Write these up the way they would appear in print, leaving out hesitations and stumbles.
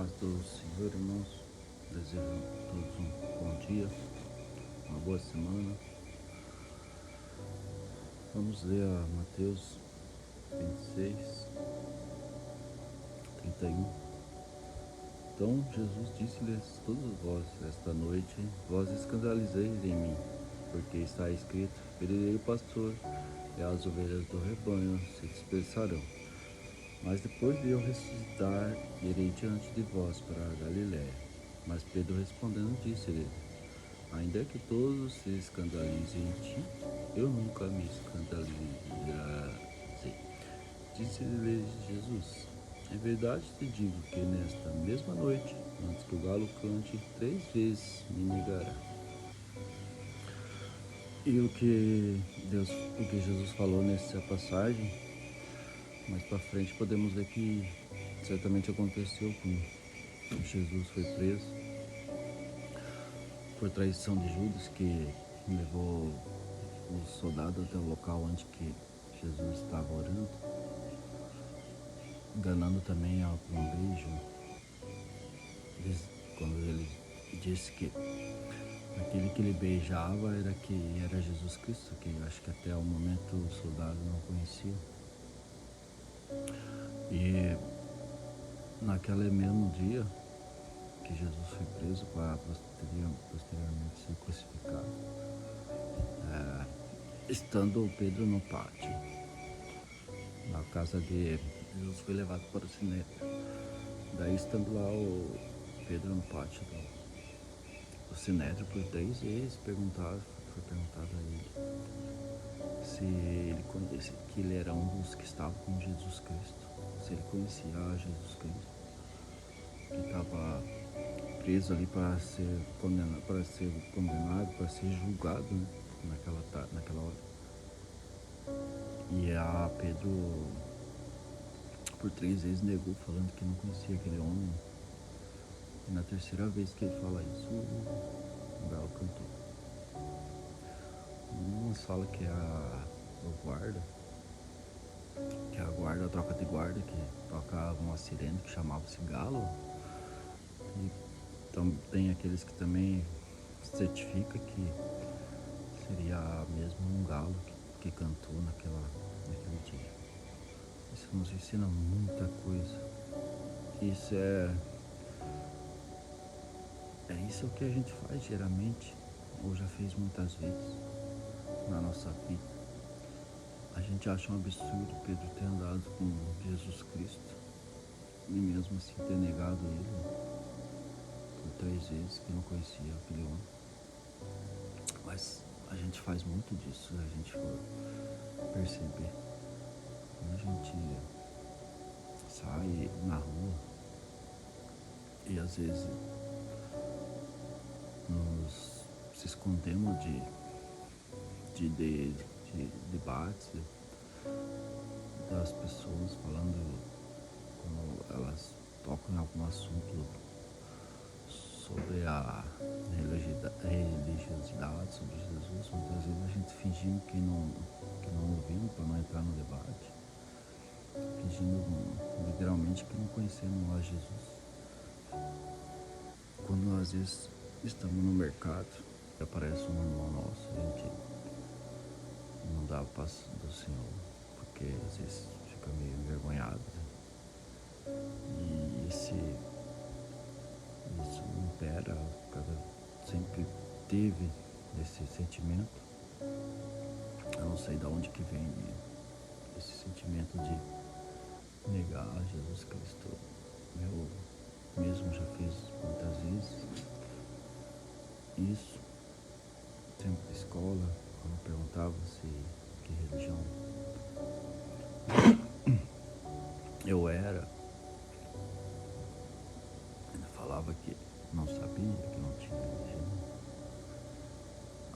paz do Senhor, irmãos. Desejo a todos um bom dia, uma boa semana. Vamos ler a Mateus 26, 31. Então Jesus disse-lhes: todos vós, esta noite, vós escandalizeis em mim, porque está escrito: ferirei o pastor, e as ovelhas do rebanho se dispersarão. Mas depois de eu ressuscitar, irei diante de vós para a Galiléia. Mas Pedro respondendo disse-lhe: ainda que todos se escandalizem em ti, eu nunca me escandalizei. Disse-lhe Jesus: em verdade te digo que nesta mesma noite, antes que o galo cante, 3 vezes me negará. E o que Jesus falou nessa passagem, mais para frente podemos ver que certamente aconteceu quando Jesus foi preso por traição de Judas, que levou os soldados até o local onde que Jesus estava orando, enganando também com um beijo, quando ele disse que aquele que ele beijava era Jesus Cristo, que eu acho que até o momento o soldado não conhecia. E naquele mesmo dia que Jesus foi preso para posteriormente ser crucificado, estando Pedro no pátio, na casa de Jesus foi levado para o Sinédrio. Daí, estando lá o Pedro no pátio do Sinédrio, por 3 vezes foi perguntado a ele se ele conhecia, que ele era um dos que estava com Jesus Cristo, se ele conhecia Jesus Cristo, que estava preso ali para ser condenado, para ser julgado, né, naquela hora. E a Pedro por 3 vezes negou, falando que não conhecia aquele homem. E na terceira vez que ele fala isso, o galo cantou. Uma fala que a troca de guarda, que toca uma sirene que chamava-se galo. E tem aqueles que também certifica que seria mesmo um galo que cantou naquele dia. Isso nos ensina muita coisa. Isso isso que a gente faz geralmente, ou já fez muitas vezes na nossa vida. A gente acha um absurdo Pedro ter andado com Jesus Cristo e mesmo assim ter negado ele por 3 vezes, que não conhecia aquele homem. Mas a gente faz muito disso, se a gente for perceber. Quando a gente sai na rua e às vezes nos se escondemos de debates das pessoas, falando quando elas tocam em algum assunto sobre a religiosidade, sobre Jesus. Muitas vezes a gente fingindo que não ouvimos para não entrar no debate, fingindo literalmente que não conhecemos a Jesus. Quando às vezes estamos no mercado e aparece um irmão nosso, a gente não dá o passo do Senhor, porque às vezes fica meio envergonhado, né? E isso impera, sempre teve esse sentimento. Eu não sei de onde que vem esse sentimento de negar Jesus Cristo. Eu mesmo já fiz muitas vezes isso, tempo de escola, quando perguntava que religião eu era, ele falava que não sabia, que não tinha religião.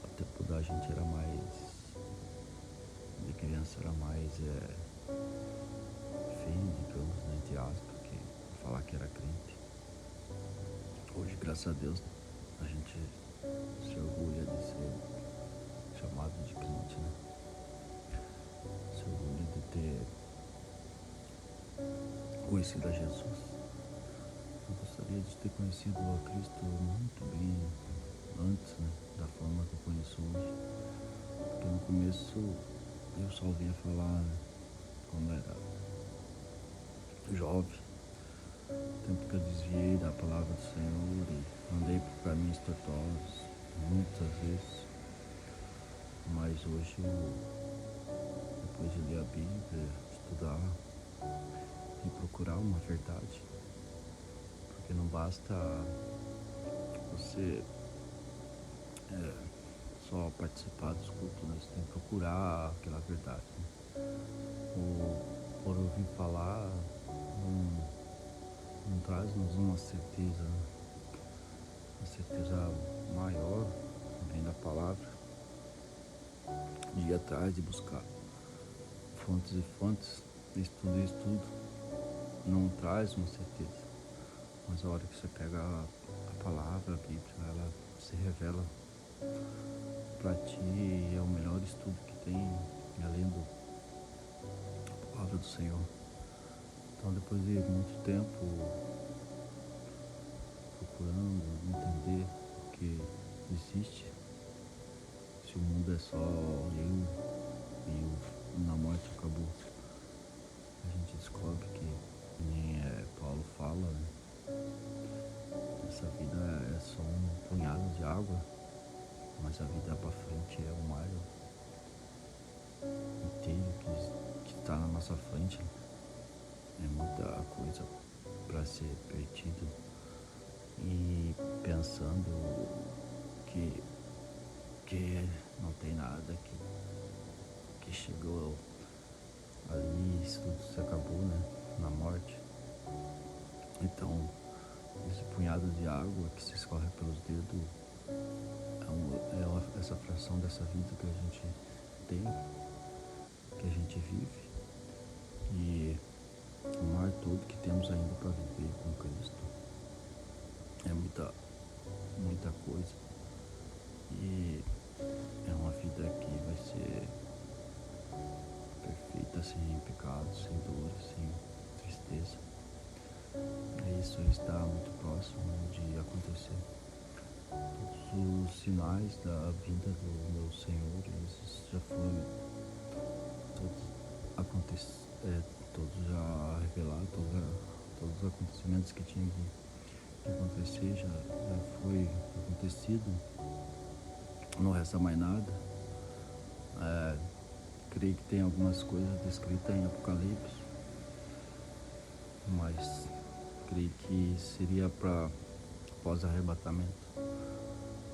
O tempo da gente era mais, de criança era mais feio, digamos, né, entre aspas, que falar que era crente. Hoje, graças a Deus, a gente se orgulha de ser chamado de crente, né? Se orgulha de ter conhecido a Jesus. gostaria de ter conhecido a Cristo muito bem antes, né, da forma que eu conheço hoje. Porque no começo eu só ouvia falar, né, quando era jovem, tempo que eu desviei da palavra do Senhor e andei por caminhos tortuosos muitas vezes. Mas hoje, depois de ler a Bíblia, estudar e procurar uma verdade, porque não basta você só participar dos cultos, né? Você tem que procurar aquela verdade, né? Ou por ouvir falar, não traz-nos uma certeza, né? Uma certeza maior, vem da palavra, de ir atrás, de buscar fontes e fontes, estudo e estudo, não traz uma certeza. Mas a hora que você pega a palavra, a Bíblia, ela se revela para ti e é o melhor estudo que tem, além da palavra do Senhor. Então, depois de muito tempo procurando entender o que existe, se o mundo é só eu e na morte acabou, a gente descobre que, nem Paulo fala, né? Essa vida é só um punhado de água, mas a vida para frente é o mar inteiro que está na nossa frente. É muita coisa para ser perdido e pensando que não tem nada, que chegou ali, isso tudo se acabou, né, na morte. Então, esse punhado de água que se escorre pelos dedos essa fração dessa vida que a gente tem, que a gente vive, e o mar todo que temos ainda para viver com Cristo é muita coisa, e é uma vida que vai ser perfeita, sem pecado, sem dor, sem tristeza. Isso está muito próximo de acontecer. Todos os sinais da vinda do meu Senhor, eles já foram todos já revelados, todos os acontecimentos que tinham que acontecer já foi acontecido. Não resta mais nada. Creio que tem algumas coisas descritas em Apocalipse, mas creio que seria para pós-arrebatamento,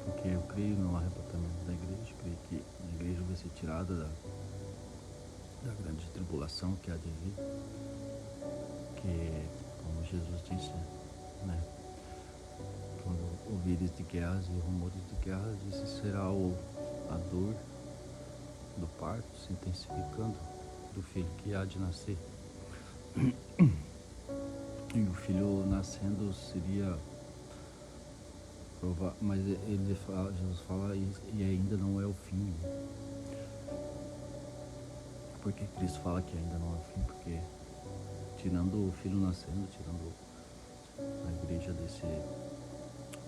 porque eu creio no arrebatamento da igreja. Creio que a igreja vai ser tirada da grande tribulação que há de vir, que, como Jesus disse, né, quando ouvires de guerras e rumores de guerras, isso será a dor do parto se intensificando do filho que há de nascer. E o filho nascendo seria provar, mas Jesus fala e ainda não é o fim. Por que Cristo fala que ainda não é o fim? Porque tirando o filho nascendo, tirando a igreja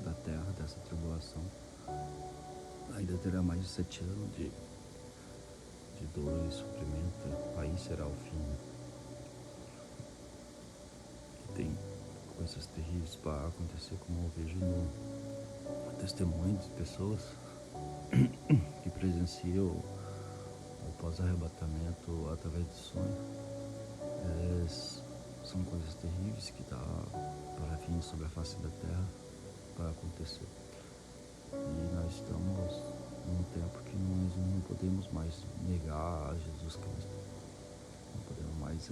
da terra, dessa tribulação, ainda terá mais de 7 anos de dor e sofrimento. Aí será o fim. E tem coisas terríveis para acontecer, como eu vejo no testemunho de pessoas que presenciam o pós-arrebatamento através de sonhos. São coisas terríveis que está para vir sobre a face da terra para acontecer. E nós estamos num tempo que nós não podemos mais negar a Jesus Cristo. Não podemos mais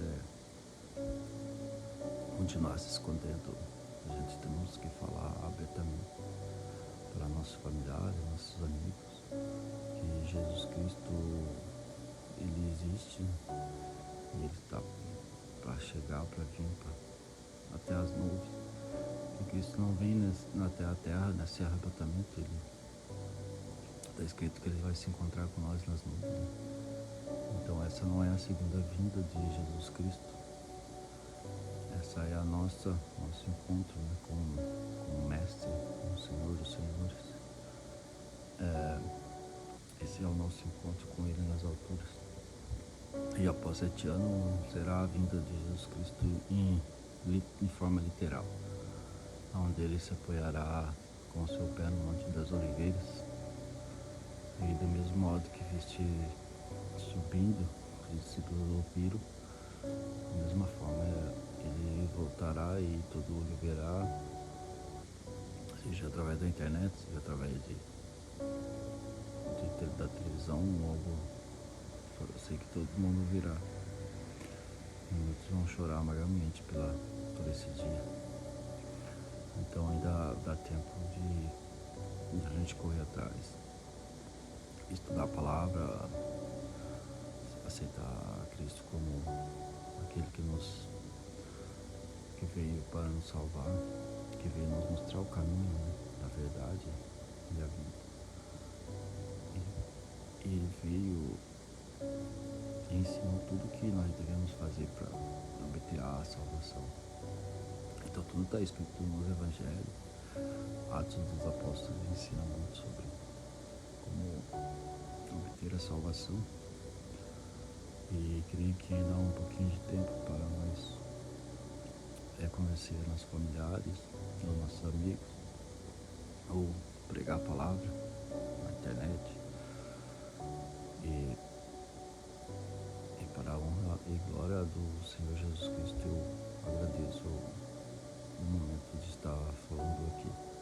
continuar se escondendo. A gente temos que falar abertamente para nossos familiares, nossos amigos, que Jesus Cristo, ele existe, e ele está para chegar, para vir até as nuvens. E Cristo não vem até a terra nesse arrebatamento. Ele está escrito que ele vai se encontrar com nós nas nuvens, né? Então essa não é a segunda vinda de Jesus Cristo. Essa é nosso encontro, né, com iniciar o nosso encontro com Ele nas alturas. E após 7 anos será a vinda de Jesus Cristo em forma literal, onde Ele se apoiará com seu pé no Monte das Oliveiras. E do mesmo modo que viste subindo, os discípulos ouviram, da mesma forma Ele voltará e todo olho verá, seja através da internet, seja através da televisão, algo. Eu sei que todo mundo virá. E muitos vão chorar amargamente por esse dia. Então ainda dá tempo de a gente correr atrás, estudar a palavra, aceitar Cristo como aquele que veio para nos salvar, que veio nos mostrar o caminho, né, da verdade e da vida. E Ele veio e ensinou tudo o que nós devemos fazer para obter a salvação. Então tudo está escrito nos Evangelhos. Atos dos Apóstolos ensina muito sobre como obter a salvação. E creio que ainda há um pouquinho de tempo para nós convencer nossos familiares, os nossos amigos, ou pregar a palavra na internet. E para a honra e glória do Senhor Jesus Cristo, eu agradeço o momento de estar falando aqui.